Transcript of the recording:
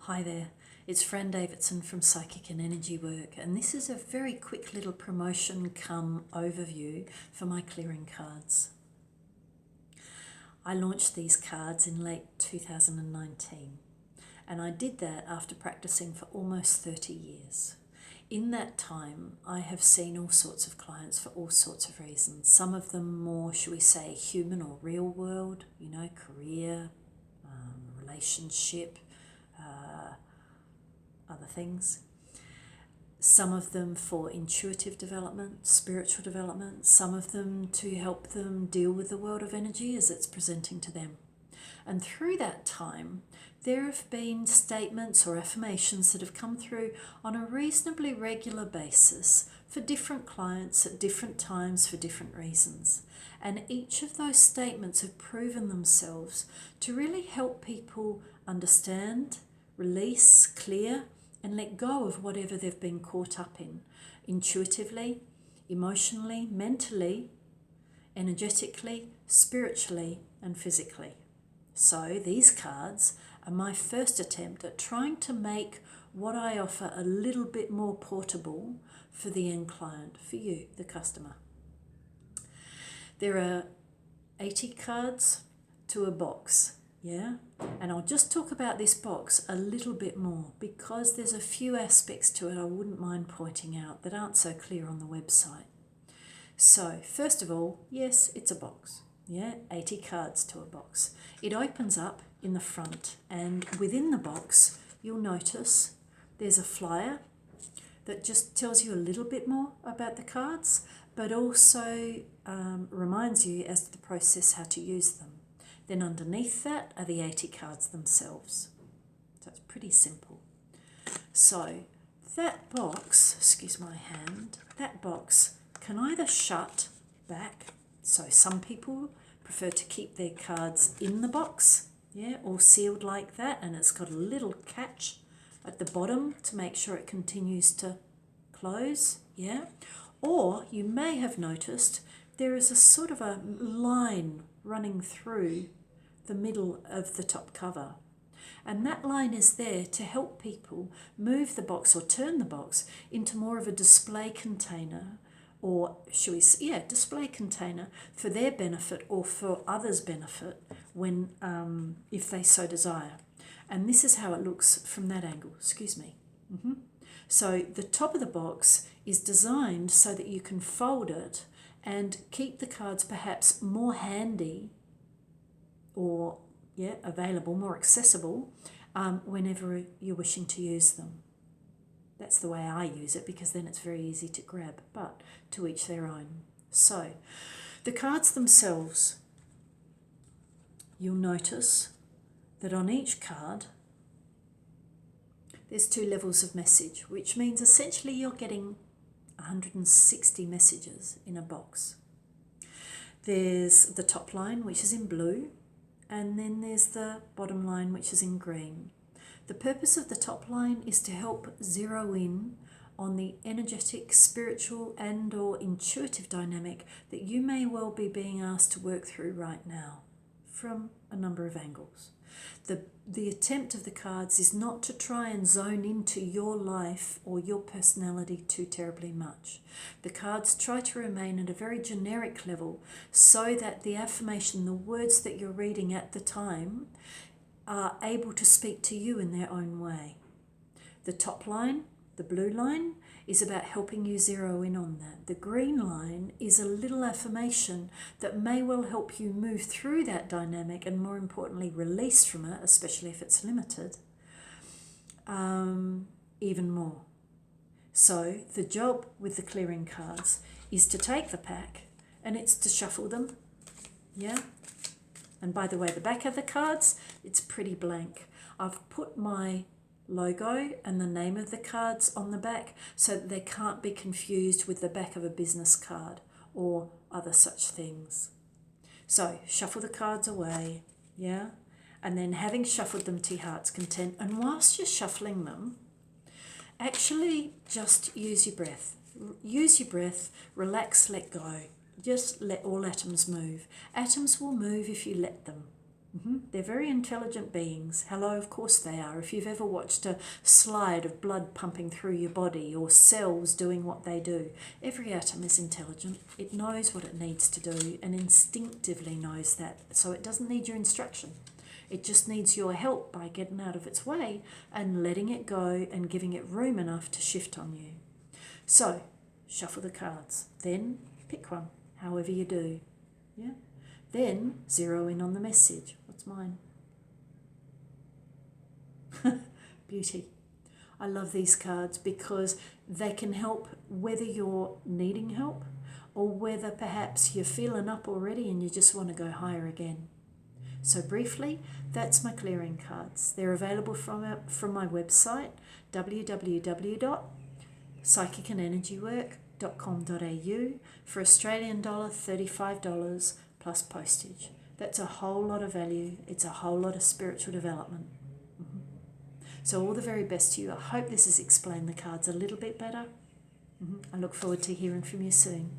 Hi there, it's Fran Davidson from Psychic and Energy Work, and this is a very quick little promotion come overview for my clearing cards. I launched these cards in late 2019, and I did that after practicing for almost 30 years. In that time, I have seen all sorts of clients for all sorts of reasons. Some of them more, shall we say, human or real world, career, relationship, other things. Some of them for intuitive development, spiritual development, some of them to help them deal with the world of energy as it's presenting to them. And through that time, there have been statements or affirmations that have come through on a reasonably regular basis for different clients at different times for different reasons. And each of those statements have proven themselves to really help people understand, release, clear, and let go of whatever they've been caught up in, intuitively, emotionally, mentally, energetically, spiritually, and physically. So these cards are my first attempt at trying to make what I offer a little bit more portable for the end client, for you, the customer. There are 80 cards to a box. Yeah, and I'll just talk about this box a little bit more because there's a few aspects to it I wouldn't mind pointing out that aren't so clear on the website. So, first of all, yes, it's a box. Yeah, 80 cards to a box. It opens up in the front, and within the box, you'll notice there's a flyer that just tells you a little bit more about the cards, but also reminds you as to the process how to use them. Then underneath that are the 80 cards themselves. So it's pretty simple. So that box, excuse my hand, that box can either shut back. So some people prefer to keep their cards in the box, yeah, or sealed like that, and it's got a little catch at the bottom to make sure it continues to close, yeah. Or you may have noticed there is a sort of a line running through the middle of the top cover. And that line is there to help people move the box or turn the box into more of a display container, or display container for their benefit or for others' benefit when if they so desire. And this is how it looks from that angle, So the top of the box is designed so that you can fold it and keep the cards perhaps more handy or available, more accessible whenever you're wishing to use them. That's the way I use it because then it's very easy to grab, but to each their own. So the cards themselves, you'll notice that on each card there's 2 levels of message, which means essentially you're getting 160 messages in a box. There's the top line, which is in blue, and then there's the bottom line, which is in green. The purpose of the top line is to help zero in on the energetic, spiritual and or intuitive dynamic that you may well be being asked to work through right now from a number of angles. The attempt of the cards is not to try and zone into your life or your personality too terribly much. The cards try to remain at a very generic level so that the affirmation, the words that you're reading at the time, are able to speak to you in their own way. The top line, the blue line, is about helping you zero in on that. The green line is a little affirmation that may well help you move through that dynamic and, more importantly, release from it, especially if it's limited, even more. So the job with the clearing cards is to take the pack and it's to shuffle them, yeah? And by the way, the back of the cards, it's pretty blank. I've put my logo and the name of the cards on the back so that they can't be confused with the back of a business card or other such things. So shuffle the cards away, yeah? And then having shuffled them to your heart's content, and whilst you're shuffling them, actually just use your breath. Use your breath, relax, let go. Just let all atoms move. Atoms will move if you let them. They're very intelligent beings. Hello, of course they are. If you've ever watched a slide of blood pumping through your body or cells doing what they do, every atom is intelligent. It knows what it needs to do and instinctively knows that. So it doesn't need your instruction. It just needs your help by getting out of its way and letting it go and giving it room enough to shift on you. So, shuffle the cards. Then pick one, however you do. Yeah? Then zero in on the message. What's mine? Beauty. I love these cards because they can help whether you're needing help or whether perhaps you're feeling up already and you just want to go higher again. So briefly, that's my clearing cards. They're available from my website, www.psychicandenergywork.com.au, for Australian dollar $35 plus postage. That's a whole lot of value. It's a whole lot of spiritual development. So all the very best to you. I hope this has explained the cards a little bit better. I look forward to hearing from you soon.